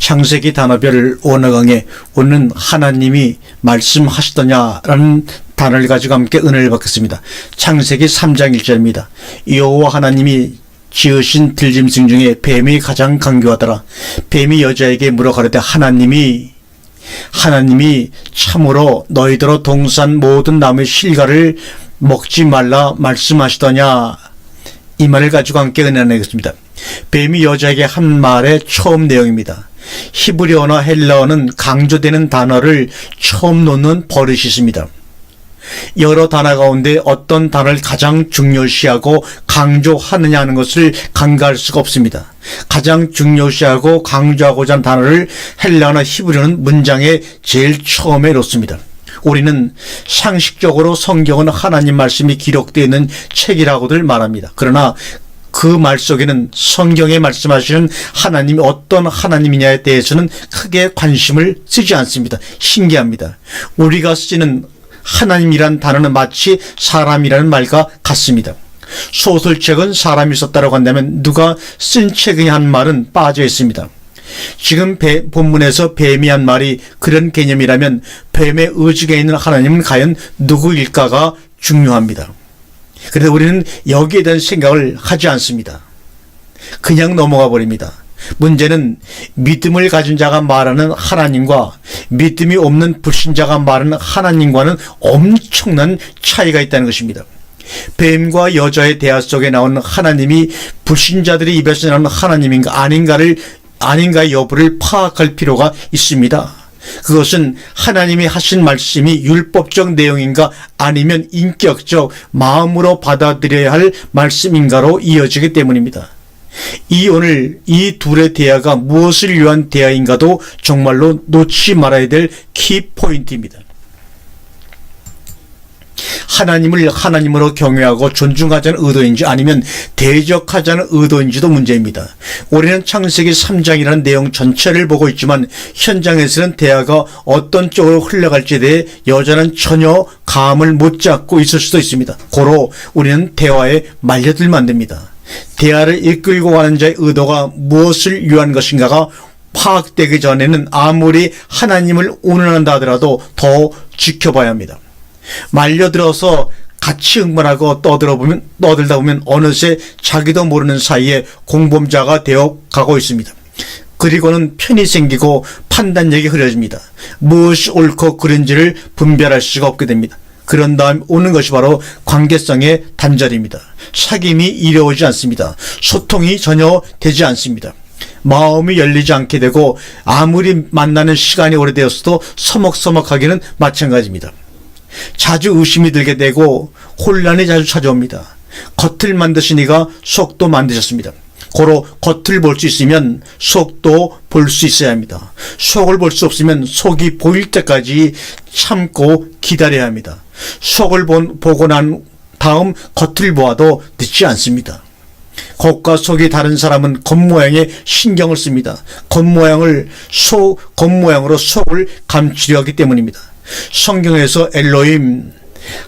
창세기 단어별 원어강에 오늘 하나님이 말씀하시더냐라는 단어를 가지고 함께 은혜를 받겠습니다. 창세기 3장 1절입니다. 여호와 하나님이 지으신 들짐승 중에 뱀이 가장 강교하더라. 뱀이 여자에게 물어 가로되 하나님이 참으로 너희더러 동산 모든 나무의 실과를 먹지 말라 말씀하시더냐. 이 말을 가지고 함께 은혜 나누겠습니다. 뱀이 여자에게 한 말의 처음 내용입니다. 히브리어나 헬라어는 강조되는 단어를 처음 놓는 버릇이 있습니다. 여러 단어 가운데 어떤 단어를 가장 중요시하고 강조하느냐 하는 것을 간과할 수가 없습니다. 가장 중요시하고 강조하고자 하는 단어를 헬라어나 히브리어는 문장에 제일 처음에 놓습니다. 우리는 상식적으로 성경은 하나님 말씀이 기록되어 있는 책이라고들 말합니다. 그러나 그 말 속에는 성경에 말씀하시는 하나님이 어떤 하나님이냐에 대해서는 크게 관심을 쓰지 않습니다. 신기합니다. 우리가 쓰는 하나님이란 단어는 마치 사람이라는 말과 같습니다. 소설책은 사람이 썼다고 한다면 누가 쓴 책이냐 한 말은 빠져 있습니다. 지금 본문에서 뱀이 한 말이 그런 개념이라면 뱀의 의지가 있는 하나님은 과연 누구일까가 중요합니다. 그래서 우리는 여기에 대한 생각을 하지 않습니다. 그냥 넘어가 버립니다. 문제는 믿음을 가진 자가 말하는 하나님과 믿음이 없는 불신자가 말하는 하나님과는 엄청난 차이가 있다는 것입니다. 뱀과 여자의 대화 속에 나오는 하나님이 불신자들의 입에서 나오는 하나님인가 아닌가의 여부를 파악할 필요가 있습니다. 그것은 하나님이 하신 말씀이 율법적 내용인가 아니면 인격적 마음으로 받아들여야 할 말씀인가로 이어지기 때문입니다. 오늘 이 둘의 대화가 무엇을 위한 대화인가도 정말로 놓치지 말아야 될 키포인트입니다. 하나님을 하나님으로 경외하고 존중하자는 의도인지 아니면 대적하자는 의도인지도 문제입니다. 우리는 창세기 3장이라는 내용 전체를 보고 있지만 현장에서는 대화가 어떤 쪽으로 흘러갈지에 대해 여자는 전혀 감을 못 잡고 있을 수도 있습니다. 고로 우리는 대화에 말려들면 안 됩니다. 대화를 이끌고 가는 자의 의도가 무엇을 위한 것인가가 파악되기 전에는 아무리 하나님을 운운한다 하더라도 더 지켜봐야 합니다. 말려들어서 같이 응원하고 떠들다 보면 어느새 자기도 모르는 사이에 공범자가 되어 가고 있습니다. 그리고는 편이 생기고 판단력이 흐려집니다. 무엇이 옳고 그른지를 분별할 수가 없게 됩니다. 그런 다음 오는 것이 바로 관계성의 단절입니다. 사귐이 이루어지지 않습니다. 소통이 전혀 되지 않습니다. 마음이 열리지 않게 되고 아무리 만나는 시간이 오래되었어도 서먹서먹하기는 마찬가지입니다. 자주 의심이 들게 되고 혼란이 자주 찾아옵니다. 겉을 만드신 이가 속도 만드셨습니다. 고로 겉을 볼 수 있으면 속도 볼 수 있어야 합니다. 속을 볼 수 없으면 속이 보일 때까지 참고 기다려야 합니다. 속을 보고 난 다음 겉을 보아도 늦지 않습니다. 겉과 속이 다른 사람은 겉모양에 신경을 씁니다. 겉모양으로 속을 감추려 하기 때문입니다. 성경에서 엘로힘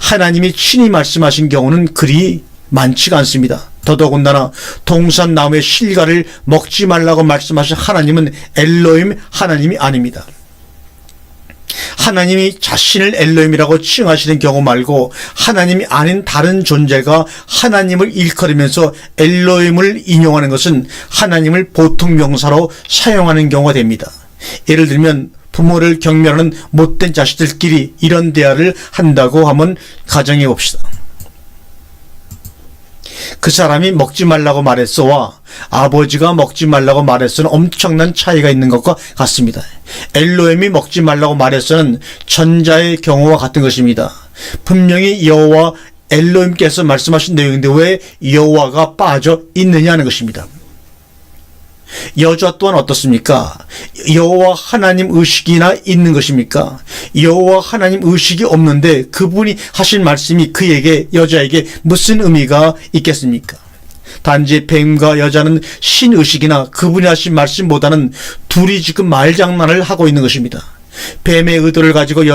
하나님이 친히 말씀하신 경우는 그리 많지가 않습니다. 더더군다나 동산 나무의 실과를 먹지 말라고 말씀하신 하나님은 엘로힘 하나님이 아닙니다. 하나님이 자신을 엘로힘이라고 칭하시는 경우 말고 하나님이 아닌 다른 존재가 하나님을 일컬으면서 엘로힘을 인용하는 것은 하나님을 보통 명사로 사용하는 경우가 됩니다. 예를 들면 부모를 경멸하는 못된 자식들끼리 이런 대화를 한다고 하면 가정해 봅시다. 그 사람이 먹지 말라고 말했어와 아버지가 먹지 말라고 말했어는 엄청난 차이가 있는 것과 같습니다. 엘로힘이 먹지 말라고 말했어는 전자의 경우와 같은 것입니다. 분명히 여호와 엘로힘께서 말씀하신 내용인데 왜 여호와가 빠져 있느냐는 것입니다. 여자 또한 어떻습니까? 여호와 하나님 의식이나 있는 것입니까? 여호와 하나님 의식이 없는데 그분이 하신 말씀이 여자에게 무슨 의미가 있겠습니까? 단지 뱀과 여자는 신의식이나 그분이 하신 말씀보다는 둘이 지금 말장난을 하고 있는 것입니다. 뱀은 의도를 가지고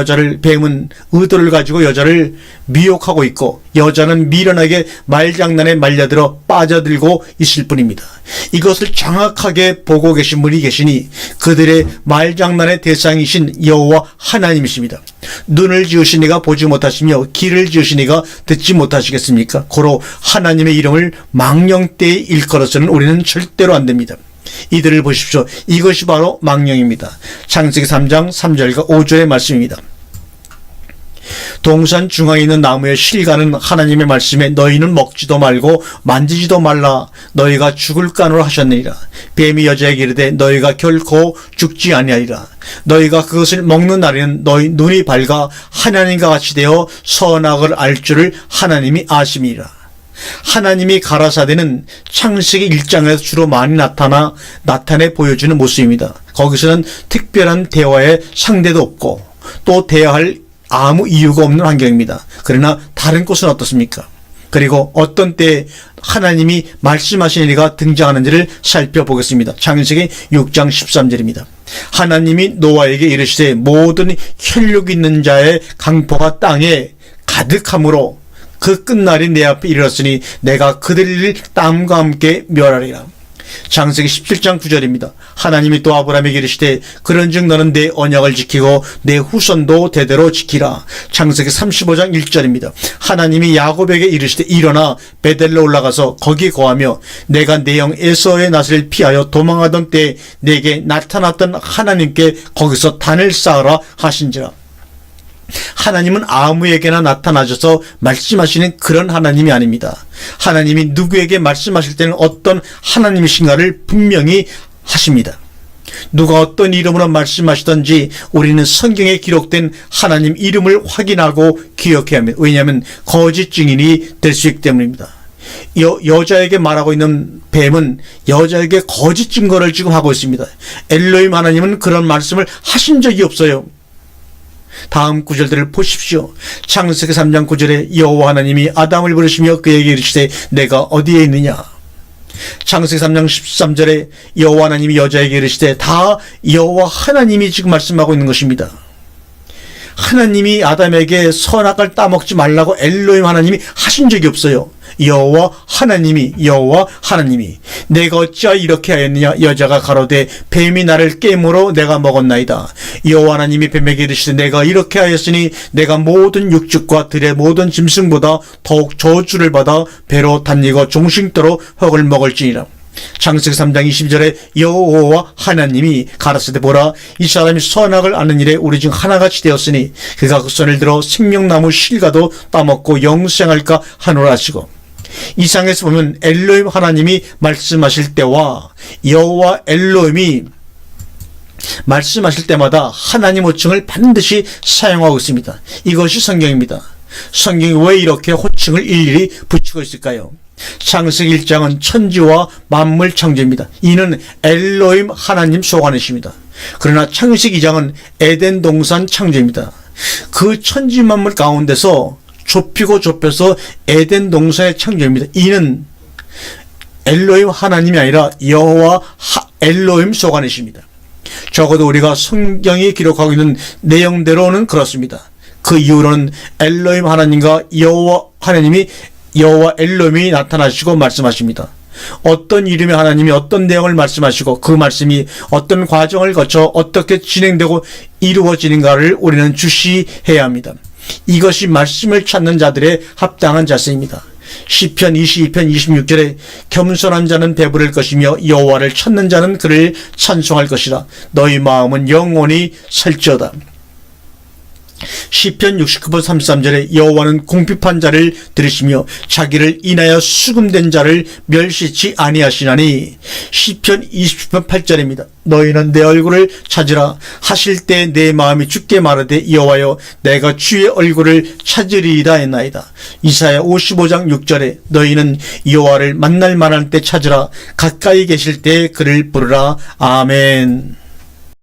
여자를 미혹하고 있고 여자는 미련하게 말장난에 말려들어 빠져들고 있을 뿐입니다. 이것을 정확하게 보고 계신 분이 계시니 그들의 말장난의 대상이신 여호와 하나님이십니다. 눈을 지으신 이가 보지 못하시며 귀를 지으신 이가 듣지 못하시겠습니까? 고로 하나님의 이름을 망령되이 일컬어서는 우리는 절대로 안 됩니다. 이들을 보십시오. 이것이 바로 망령입니다. 창세기 3장 3절과 5절의 말씀입니다. 동산 중앙에 있는 나무의 실과는 하나님의 말씀에 너희는 먹지도 말고 만지지도 말라 너희가 죽을 까노라 하셨느니라. 뱀이 여자에게 이르되 너희가 결코 죽지 아니하리라. 너희가 그것을 먹는 날에는 너희 눈이 밝아 하나님과 같이 되어 선악을 알 줄을 하나님이 아심이라. 하나님이 가라사대는 창세기 1장에서 주로 많이 나타내 보여주는 모습입니다. 거기서는 특별한 대화의 상대도 없고 또 대화할 아무 이유가 없는 환경입니다. 그러나 다른 곳은 어떻습니까? 그리고 어떤 때에 하나님이 말씀하신 이가 등장하는지를 살펴보겠습니다. 창세기 6장 13절입니다. 하나님이 노아에게 이르시되 모든 혈육 있는 자의 강포가 땅에 가득함으로 그 끝날이 내 앞에 이르렀으니 내가 그들을 땀과 함께 멸하리라. 창세기 17장 9절입니다. 하나님이 또 아브라함에게 이르시되 그런즉 너는 내 언약을 지키고 내 후손도 대대로 지키라. 창세기 35장 1절입니다. 하나님이 야곱에게 이르시되 일어나 베델로 올라가서 거기 거하며 내가 내 형 에서의 낯을 피하여 도망하던 때에 내게 나타났던 하나님께 거기서 단을 쌓으라 하신지라. 하나님은 아무에게나 나타나셔서 말씀하시는 그런 하나님이 아닙니다. 하나님이 누구에게 말씀하실 때는 어떤 하나님이신가를 분명히 하십니다. 누가 어떤 이름으로 말씀하시든지 우리는 성경에 기록된 하나님 이름을 확인하고 기억해야 합니다. 왜냐하면 거짓 증인이 될 수 있기 때문입니다. 여자에게 말하고 있는 뱀은 여자에게 거짓 증거를 지금 하고 있습니다. 엘로힘 하나님은 그런 말씀을 하신 적이 없어요. 다음 구절들을 보십시오. 창세기 3장 9절에 여호와 하나님이 아담을 부르시며 그에게 이르시되 내가 어디에 있느냐. 창세기 3장 13절에 여호와 하나님이 여자에게 이르시되 다 여호와 하나님이 지금 말씀하고 있는 것입니다. 하나님이 아담에게 선악을 따먹지 말라고 엘로힘 하나님이 하신 적이 없어요. 여호와 하나님이 내가 어찌하여 이렇게 하였느냐. 여자가 가로되 뱀이 나를 깨물어 내가 먹었나이다. 여호와 하나님이 뱀에게 이르시되 내가 이렇게 하였으니 내가 모든 육축과 들의 모든 짐승보다 더욱 저주를 받아 배로 달리고 종식도로 흙을 먹을지니라. 창세기 3장 20절에 여호와 하나님이 가라사대 보라 이 사람이 선악을 아는 일에 우리 중 하나같이 되었으니 그가 그 손을 들어 생명나무 실과도 따먹고 영생할까 하노라 하시고. 이상에서 보면 엘로힘 하나님이 말씀하실 때와 여호와 엘로힘이 말씀하실 때마다 하나님 호칭을 반드시 사용하고 있습니다. 이것이 성경입니다. 성경이 왜 이렇게 호칭을 일일이 붙이고 있을까요? 창세기 1장은 천지와 만물 창조입니다. 이는 엘로힘 하나님 소관이십니다. 그러나 창세기 2장은 에덴 동산 창조입니다. 그 천지 만물 가운데서 좁히고 좁혀서 에덴 동산의 창조입니다. 이는 엘로힘 하나님이 아니라 여호와 엘로힘 소관이십니다. 적어도 우리가 성경이 기록하고 있는 내용대로는 그렇습니다. 그 이후로는 엘로힘 하나님과 여호와 엘로힘이 나타나시고 말씀하십니다. 어떤 이름의 하나님이 어떤 내용을 말씀하시고 그 말씀이 어떤 과정을 거쳐 어떻게 진행되고 이루어지는가를 우리는 주시해야 합니다. 이것이 말씀을 찾는 자들의 합당한 자세입니다. 시편 22편 26절에 겸손한 자는 배부를 것이며 여호와를 찾는 자는 그를 찬송할 것이라. 너희 마음은 영원히 살지어다. 시편 69편 33절에 여호와는 궁핍한 자를 들으시며 자기를 인하여 수금된 자를 멸시치 아니하시나니. 시편 20편 8절입니다. 너희는 내 얼굴을 찾으라 하실 때 내 마음이 주께 말하되 여호와여 내가 주의 얼굴을 찾으리이다 했나이다. 이사야 55장 6절에 너희는 여호와를 만날 만할 때 찾으라 가까이 계실 때 그를 부르라. 아멘.